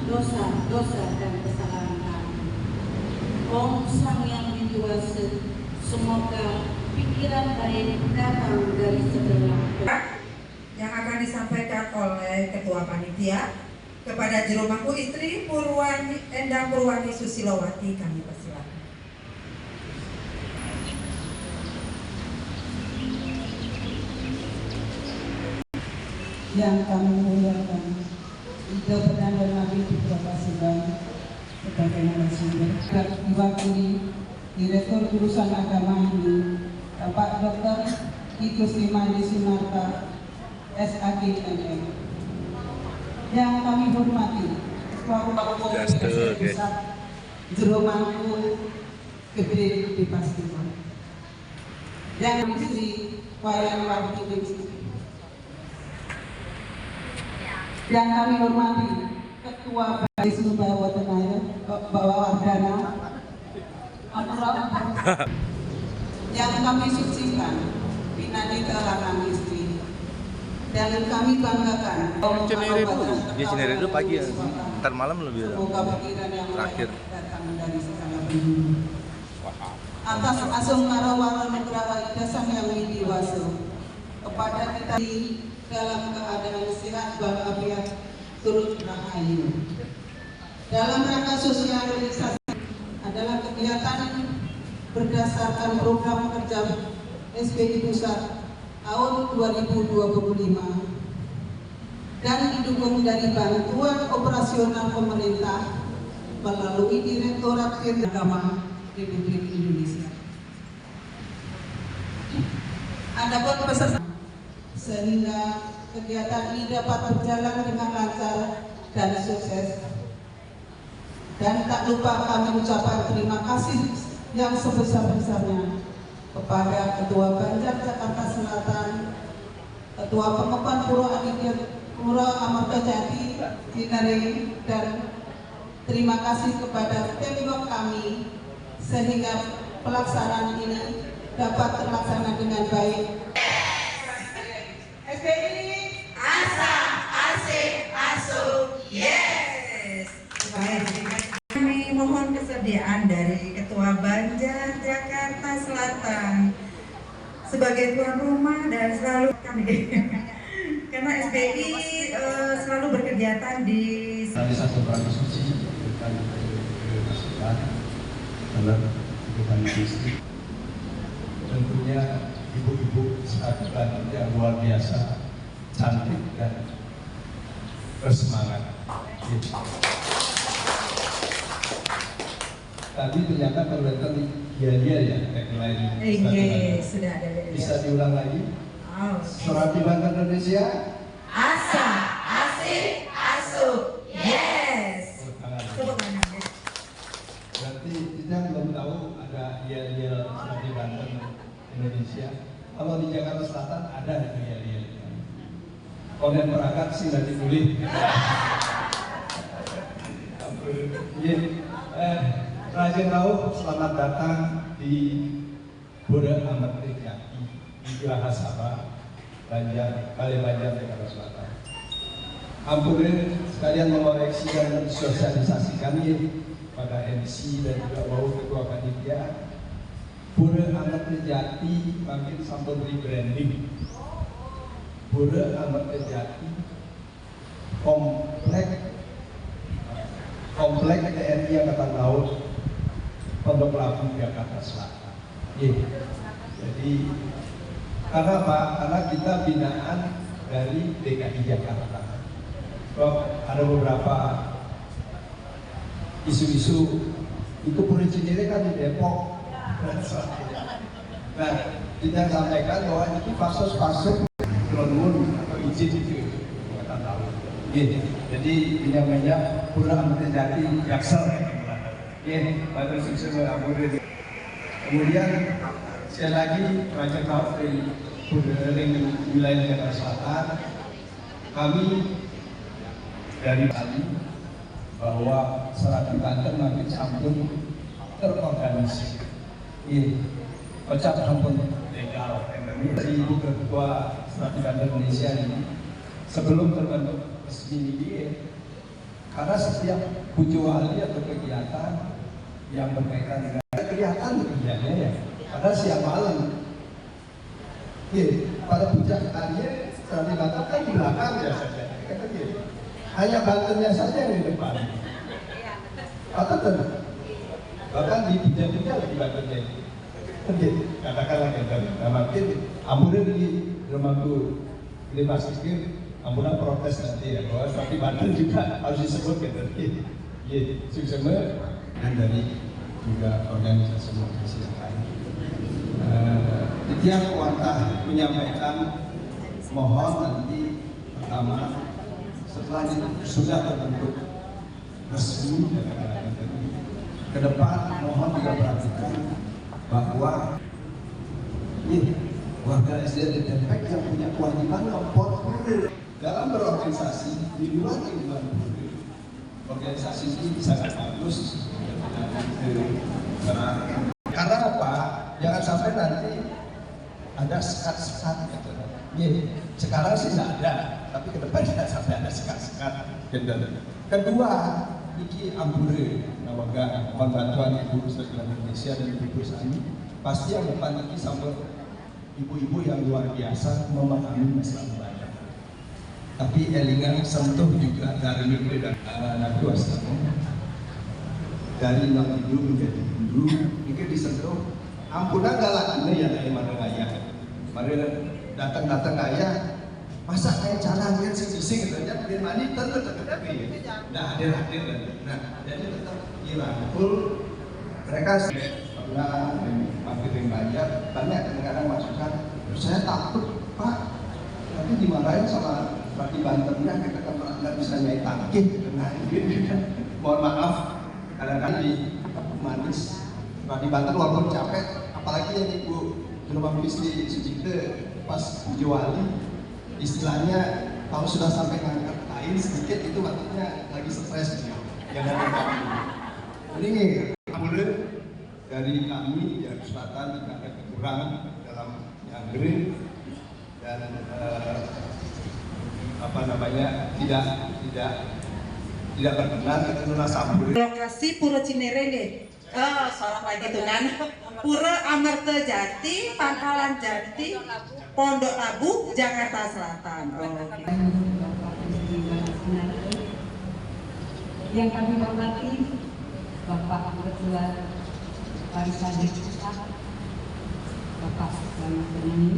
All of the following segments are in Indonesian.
dosa-dosa dan kesalahan kami. Om Sang Yang Widiwasa, semoga pikiran baik datang dari segala yang akan disampaikan oleh Ketua Panitia kepada Jeromaku Istri Endang Purwani Susilowati, kami persilakan. Yang kami muliakan Ibu Perdana Nabi Putra Sidang sebagai narasumber, diwakili Direktur Urusan Agama ini Bapak Dr. I Kustimani Sunarta SAG MM. Yang kami hormati Ketua Umum Pusat Jeromaku Gede Dipastikan. Yang Istri Wayan Wakil yang kami hormati Ketua Baisu Bawa Tenaya Bawa Wardana yang kami sucikan Pinadita Lakang Istri dan kami banggakan dia sendiri dulu pagi ya, ntar malam lebih terakhir datang dari segala penjuru atas asung marawala nugraha Ida Sang Yang Widiwasa kepada kita dalam keadaan sehat walafiat turut rahayu. Dalam rangka sosialisasi adalah kegiatan berdasarkan program kerja SBI Pusat tahun 2025 dan didukung dari bantuan operasional pemerintah melalui Direktorat Agama Republik Indonesia. Adapun peserta sehingga kegiatan ini dapat berjalan dengan lancar dan sukses. Dan tak lupa kami ucapkan terima kasih yang sebesar-besarnya kepada Ketua Banjar Jakarta Selatan, Ketua Pengepan Pura Amarta Jati Cinere, dan terima kasih kepada Pemkot kami sehingga pelaksanaan ini dapat terlaksana dengan baik. SBI Asa, Asik, Asuh, yes. Baik, kami mohon kesediaan dari Ketua Banjar Jakarta Selatan sebagai tuan rumah dan selalu kami karena SBI selalu berkegiatan di satu perangkat suci bukan masukan dalam kehidupan istri. Tentunya ibu-ibu sahabat yang luar biasa, cantik dan bersemangat. Tadi ternyata kelihatan dia ya tagline. Sudah ada. Bisa diulang lagi? Surabi Bank Indonesia. Asa, Asik, Asuh, yes. Tepuk tangan. Berarti kita belum tahu ada yel-yel Surabi Banten Indonesia. Kalau di Jakarta Selatan ada yel-yel. Konen perangkat sih nanti boleh. Raja Tahu, selamat datang di Pura Amat Trijati di Geraha Sabah, Banjar, Kalimantan, Jakarta Selatan. Ampunin sekalian mengoreksi dan sosialisasikan pada MC dan juga bau ketua panitia. Pura Amat Trijati makin sampun rebranding. Pura Amat Trijati komplek TNI Angkatan Laut Pondok Labu Jakarta Selatan. Jadi karena apa? Karena kita binaan dari DKI Jakarta. Ada beberapa isu-isu itu Puriciniere kan di Depok. Nah, kita sampaikan bahwa ini pasos-pasos keluarun atau izin itu Angkatan Laut. Jadi ini namanya Pura Amat Trijati Jaksel. Pada sukses mengampuni. Kemudian sekali lagi Raja Tahu dari wilayah Jakarta Selatan, kami dari Bali bahwa Serabi Banten makin sampun terorganisir. Ucap sampun legal. Dari Ibu Ketua Serabi Banten Indonesia ini sebelum terbentuk resmi ini Karena setiap pujuali atau kegiatan yang berkaitan dengan kelihatan kerjanya ya, karena siang malam. Pada puncak Arya Candi Banten kan di belakang ya saja, hanya Bantennya saja yang di depan. Atau bahkan di puncak-puncak di Bantennya itu. Katakanlah kita, makin ampun di rumahku di Pasir, ampun protes nanti ya, bahwa Candi Banten juga harus disebut gitu. Sukses dan dari juga organisasi yang lain. Tiap Wantah menyampaikan mohon nanti pertama setelah sudah terbentuk resmi ke depan mohon juga perhatikan bahwa warga SD dan TPK yang punya kewajiban lapor dalam berorganisasi di luar lingkungan organisasi ini sangat bagus. Karena apa? Jangan sampai nanti ada sekat-sekat gitu. Sekarang sih tidak ada, tapi ke depan tidak sampai ada sekat-sekat. Kedua, Iki Ampure, Nawaga, mohon bantuan Ibu Sekolah Indonesia dan Ibu Sani, pasti yang depan Iki sama ibu-ibu yang luar biasa memahami masalah ibadah. Tapi elingan sentuh juga dari Ibu dan Nabi Wasallam. Dari non Hindu menjadi Hindu, ini disentuh. Ampunan galak ini ya dari mana ayah. Mari datang ayah, masa kayak cara lihat sisi gitu aja, biar mandi tentu tapi, nah hadir. Nah jadi tetap dirangkul. Mereka pernah mampir yang banyak kadang-kadang masukan. Saya takut Pak, nanti dimarahin sama Bupati Bantennya, kita kan nggak bisa nyai tangkih. Nah ini kan, mohon maaf. Kadang-kadang di manis di Banten walaupun capek, apalagi yang Ibu Rumah Bisri Sucipte pas juali istilahnya kalau sudah sampai ngangkat kain sedikit itu maksudnya lagi stres gitu. Yang ada kami ini mulai dari kami dari selatan tidak ada kekurangan dalam yang green dan tidak berkenan itu nuna sambur. Lokasi Pura Cinerene. Salah lagi tuh kan. Pura Amarta Jati, Pangkalan Jati, Pondok Labu, Jakarta Selatan. Yang kami hormati Bapak Ketua Barisan Pusat, Bapak Selamat Penyanyi,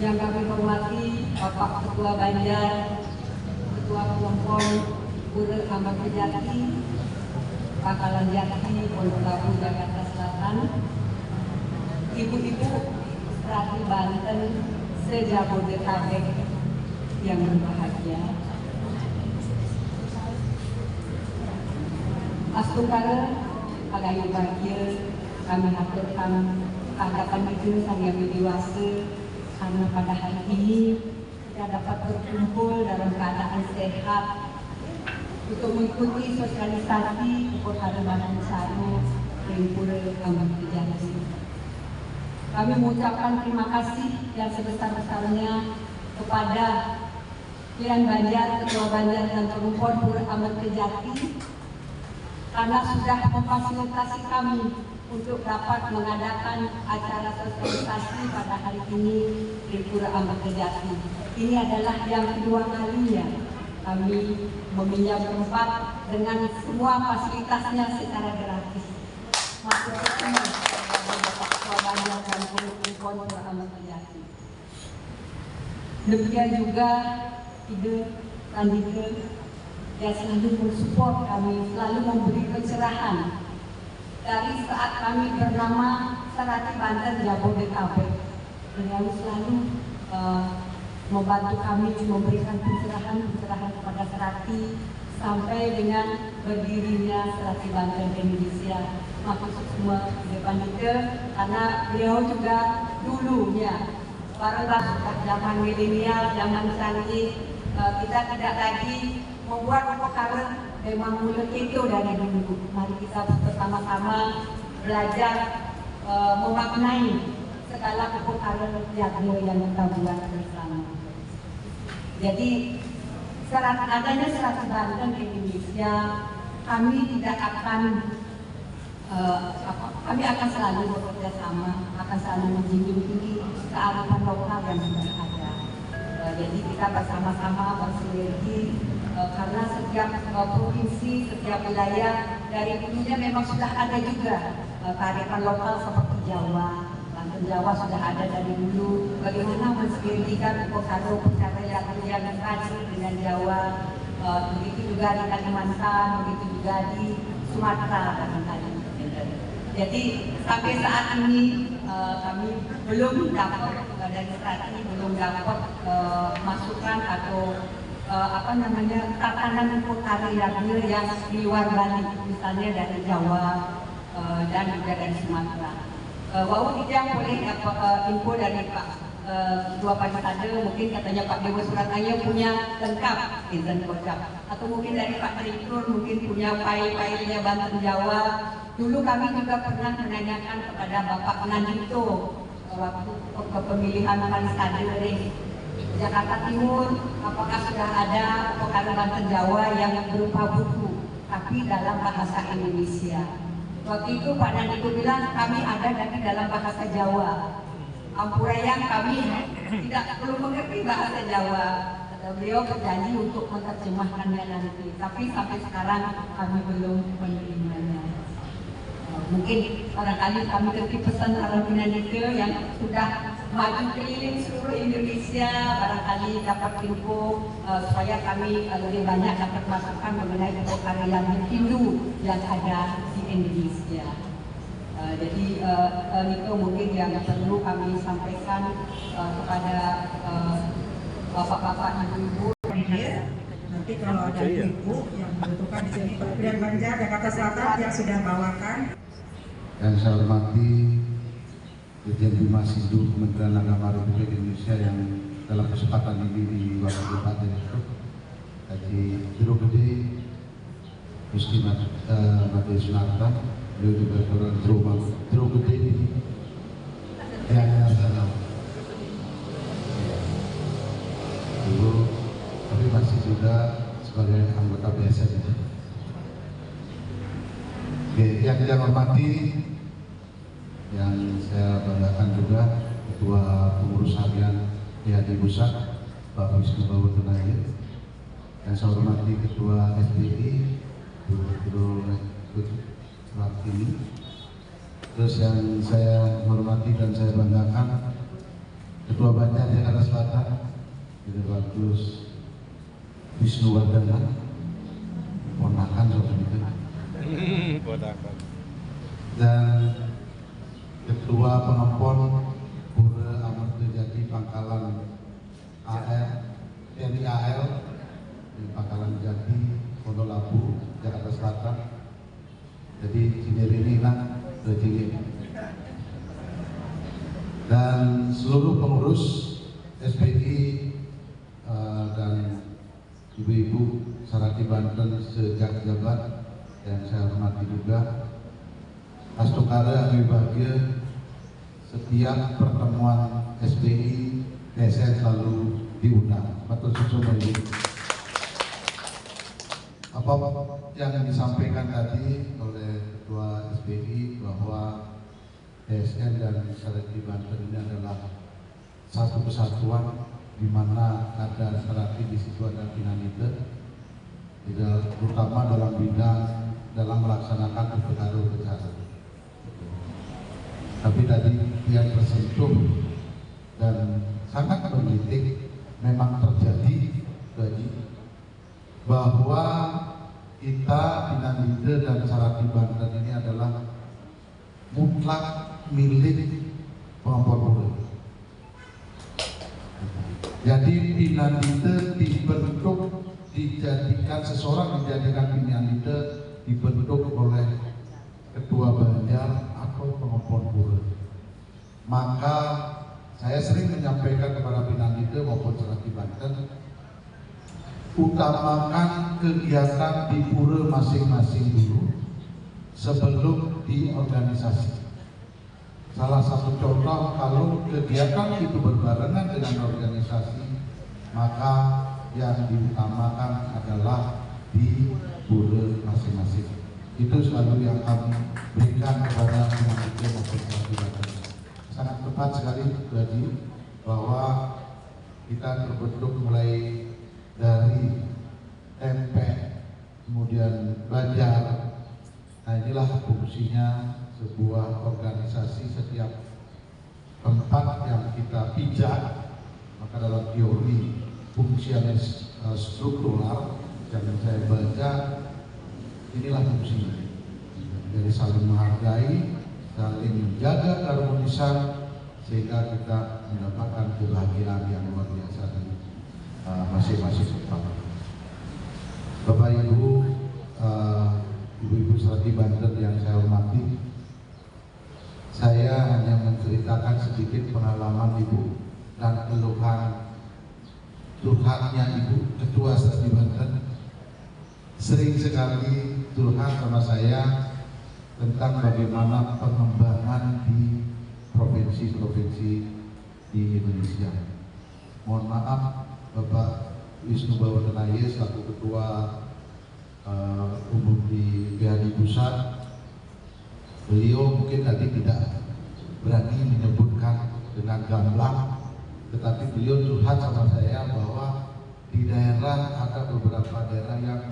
yang kami hormati Bapak Ketua Banjar, Ketua Kelompok Pura Amarta Jati, Pangkalan Jati, Pondok Labu, Jakarta Selatan, ibu-ibu Rati Banten se-Jabodetabek yang berbahagia. Astungkara agayu bahagia kami haturkan hadapan itu sang yang dewasa karena pada hari ini kita dapat berkumpul dalam keadaan sehat untuk mengikuti sosialisasi Perhara Badan Saru Pura Amarta Jati. Kami mengucapkan terima kasih yang sebesar-besarnya kepada Kian Banjar, Ketua Banjar dan Kelompok Pura Amarta Jati karena sudah memfasilitasi kami untuk dapat mengadakan acara sosialisasi pada hari ini di Pura Amarta Jati. Ini adalah yang kedua kalinya kami meminjam tempat dengan semua fasilitasnya secara gratis. Maksudnya semua Bapak Ketua Banjar dan Kelompok Pura Amarta Jati. Demikian juga ide Andika yang selalu mensupport kami, selalu memberi pencerahan dari saat kami bernama Serati Banten Jabodetabek. Beliau selalu membantu kami memberikan pencerahan kepada Serati sampai dengan berdirinya Serati Banten Indonesia. Maksud semua depan kita karena beliau juga dulunya barang-barang zaman milenial, zaman canggih, kita tidak lagi membuat perkara memang mulut itu dari dulu. Mari kita bersama-sama belajar memaknai segala perkara yang kita buat bersama. Jadi adanya Serati Banten Indonesia, kami tidak akan kami akan selalu bekerja sama, akan selalu menjunjung tinggi kearifan lokal yang sudah ada. Jadi kita bersama-sama bersinergi karena setiap provinsi, setiap wilayah dari dulunya memang sudah ada juga kearifan lokal seperti Jawa. Banten Jawa sudah ada dari dulu. Bagaimana mensinergikan upacara yang tradisi dengan Jawa, begitu juga di Kalimantan, begitu juga di Sumatera barangkali. Jadi sampai saat ini kami belum dapat dari Serati belum dapat masukan atau tatanan upacara yang di luar Bali, misalnya dari Jawa dan juga dari Sumatera. Wau tidak boleh info dari Pak Ketua Panisade, mungkin katanya Pak Dewa Surataya punya lengkap izin kocak, atau mungkin dari Pak Direktur mungkin punya file-filenya Banten Jawa. Dulu kami juga pernah menanyakan kepada Bapak Nandito waktu kepemilihan Panisade dari Jakarta Timur, apakah sudah ada upacara Banten Jawa yang berupa buku tapi dalam bahasa Indonesia. Waktu itu Pak Nandito bilang kami ada tapi dalam bahasa Jawa. Ampurayang kami tidak perlu mengerti bahasa Jawa. Beliau berjanji untuk menerjemahkannya nanti, tapi sampai sekarang kami belum menerimanya. Mungkin barangkali kami tertip pesan Karantina Nike yang sudah maju keliling seluruh Indonesia, barangkali dapat info supaya kami lebih banyak dapat masukan mengenai karya Hindu yang ada di Indonesia. Jadi itu mungkin yang perlu kami sampaikan kepada bapak-bapak, ibu-ibu. Nanti kalau ada ibu yang membutuhkan di sini, Pilihan Banjar Jakarta Selatan yang sudah bawakan. Yang saya hormati Dirjen Bimas Hindu Kementerian Agama Republik Indonesia yang dalam kesempatan ini diwakili Pak Direktur Haji Jero Gede Gusti Made Sunarta, beliau juga orang Jero Gede yang salam. Dulu tapi masih juga sebagai anggota biasa. Oke, yang saya hormati, yang saya banggakan juga Ketua Pengurus Harian PHD Pusat Pak Wisnu Bawotonaya, yang saya hormati Ketua SBI Guru Lakini, terus yang saya hormati dan saya banggakan Ketua Banjar Jakarta Selatan Bagus Wisnu Wardana, ponakan seperti itu, dan Ketua Pengepon Pura Amartejati Pangkalan TNI AL di Pangkalan Jati, Pondok Labu, Jakarta Selatan. Jadi ini dan seluruh pengurus SPI dan ibu-ibu Serati Banten sejak jabat yang saya hormati juga. Astokara Bahagia, setiap pertemuan SPI saya selalu diundang. Betul ini. Apa yang disampaikan tadi oleh Ketua SPI bahwa TSN dan Serati Banten ini adalah satu kesatuan di mana ada Serati, di situ ada Pinanite, terutama dalam melaksanakan upacara. Tapi tadi yang tersentuh dan sangat menggelitik memang terjadi bahwa kita Pinanite dan Serati Banten ini adalah mutlak milik Pengepon Pura. Jadi Pinanite seseorang dijadikan Pinanite dibentuk oleh Ketua Banjar atau Pengepon Pura. Maka saya sering menyampaikan kepada Pinanite maupun Serati Banten, utamakan kegiatan di pura masing-masing dulu sebelum di organisasi. Salah satu contoh, kalau kegiatan itu berbarengan dengan organisasi, maka yang diutamakan adalah di pura masing-masing. Itu selalu yang kami berikan kepada penanti maupun pelatihan. Sangat tepat sekali tadi bahwa kita terbentuk mulai dari TMP, kemudian belajar. Nah, inilah fungsinya sebuah organisasi. Setiap tempat yang kita pijak, maka dalam teori fungsionalis struktural yang saya baca, inilah fungsinya. Jadi saling menghargai, saling menjaga keharmonisan, sehingga kita mendapatkan kebahagiaan yang luar biasa di masing-masing tempat. Bapak Ibu, Ibu-Ibu Serati Banten yang saya hormati, saya hanya menceritakan sedikit pengalaman Ibu dan keluhan curhatnya Ibu Ketua Serati Banten. Sering sekali curhat sama saya tentang bagaimana pengembangan di provinsi-provinsi di Indonesia. Mohon maaf Bapak Wisnu Bawadanaya selaku Ketua Umum di BHD Pusat, beliau mungkin tadi tidak berani menyebutkan dengan gamblang, tetapi beliau curhat sama saya bahwa di daerah ada beberapa daerah yang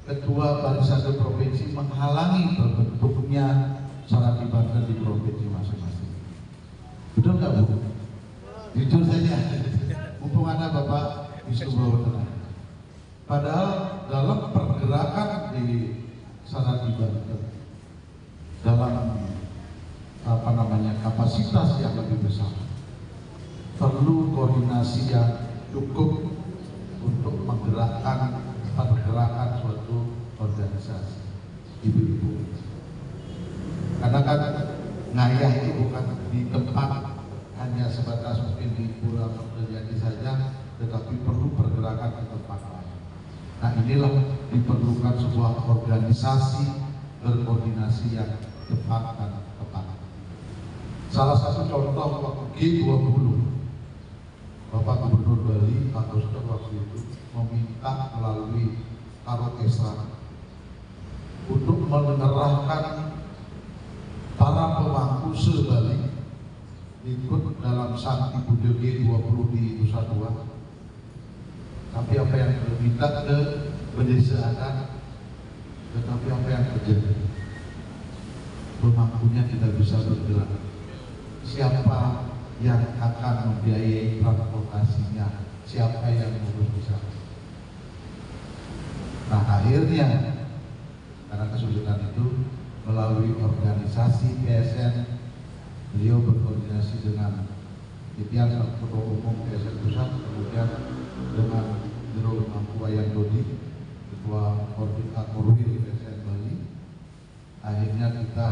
ketua barisan provinsi menghalangi terbentuknya Serati Banten di provinsi masing-masing. Betul nggak Bu? Jujur saja, mumpung ada Bapak Wisnu Bawadanaya. Padahal dalam pergerakan di Serati Banten, dalam kapasitas yang lebih besar, perlu koordinasi yang cukup untuk menggerakkan pergerakan suatu organisasi. Ibu-ibu, karena kan ngayah itu bukan di tempat hanya sebatas mungkin di pura terjadi saja, tetapi perlu pergerakan ke tempat lain. Nah, inilah diperlukan sebuah organisasi berkoordinasi yang cepat dan tepat. Salah satu contoh waktu G20, Bapak Gubernur Bali Pak Koster waktu itu meminta melalui orkestra untuk mengerahkan para pemangku se-Bali ikut dalam Sakti Budio G20 di Nusa Dua. Tapi apa yang diminta ke pedesaan, tetapi apa yang terjadi? Pemangkunya tidak bisa bergerak. Siapa yang akan membiayai transportasinya? Siapa yang mengurus di sana? Nah, akhirnya karena kesulitan itu, melalui organisasi PSN, beliau berkoordinasi dengan Titian Ketua Umum PSN Pusat, kemudian dengan Jero Mampuayan Dodi, Ketua Koordinator PSN Bali. Akhirnya kita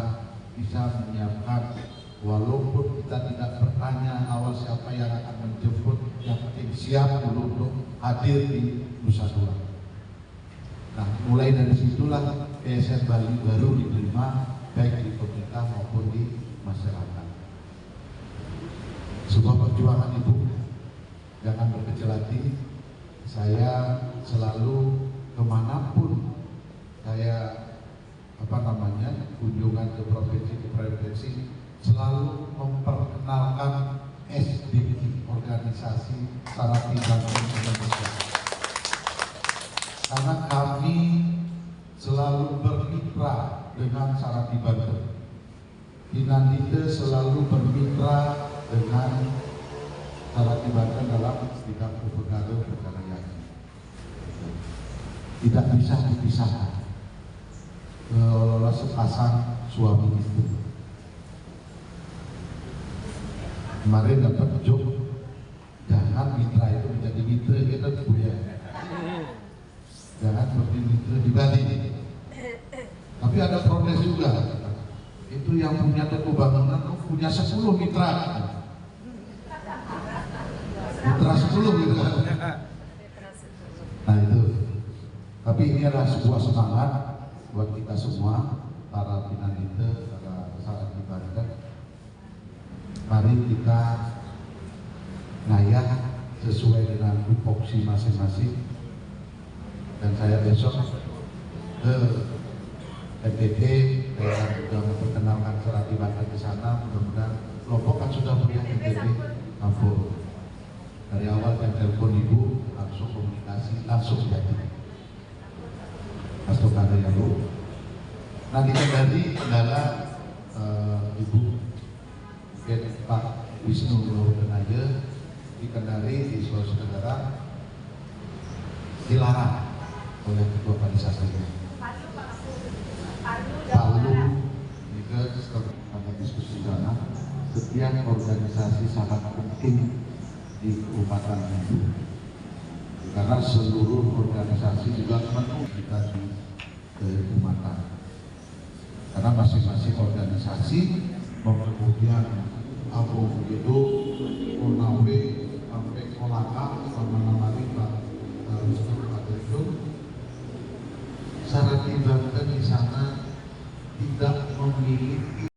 bisa menyiapkan, walaupun kita tidak bertanya awal siapa yang akan menjemput, yang penting siap dulu untuk hadir di Nusa Dua. Nah, mulai dari situlah PSN Bali baru diterima baik di pemerintah maupun di masyarakat. Sebuah perjuangan Ibu, jangan berkecil hati. Saya selalu kemanapun saya kunjungan ke provinsi, selalu memperkenalkan SBI, Organisasi Serati Banten Indonesia. Karena kami selalu bermitra dengan Serati Banten. Inandite selalu bermitra dengan Serati Banten dalam bidang kepegadaan. Tidak bisa dipisahkan. Kalau sepasang suami istri. Kemarin dapat job, jangan mitra itu menjadi mitra kita ya. Jangan seperti mitra di Bali. Tapi ada protes juga. Itu yang punya toko bangunan punya 10 mitra. Mitra 10 gitu kan. Nah itu. Tapi ini adalah sebuah semangat buat kita semua, para pinanite, para Serati Banten. Mari kita ngayah sesuai dengan tupoksi masing-masing. Dan saya besok ke NTT daerah juga memperkenalkan Serati Banten di sana. Mudah-mudahan Lombok kan sudah punya NTT Mampu. Dari awal yang telepon ibu langsung komunikasi langsung jadi. Masuk ada ya bu. Nah di Kendari kendala ibu mungkin Pak Wisnu Lauten aja di Kendari di Sulawesi Tenggara dilarang oleh Ketua Panitia ini. Palu juga setelah diskusi sana, setiap organisasi sangat penting di keumatan Hindu karena seluruh organisasi juga penuh kita di keumatan karena masing-masing organisasi kemudian apa begitu Konawe sampai Kolaka sama-sama Pak itu Serati Banten di sana tidak memiliki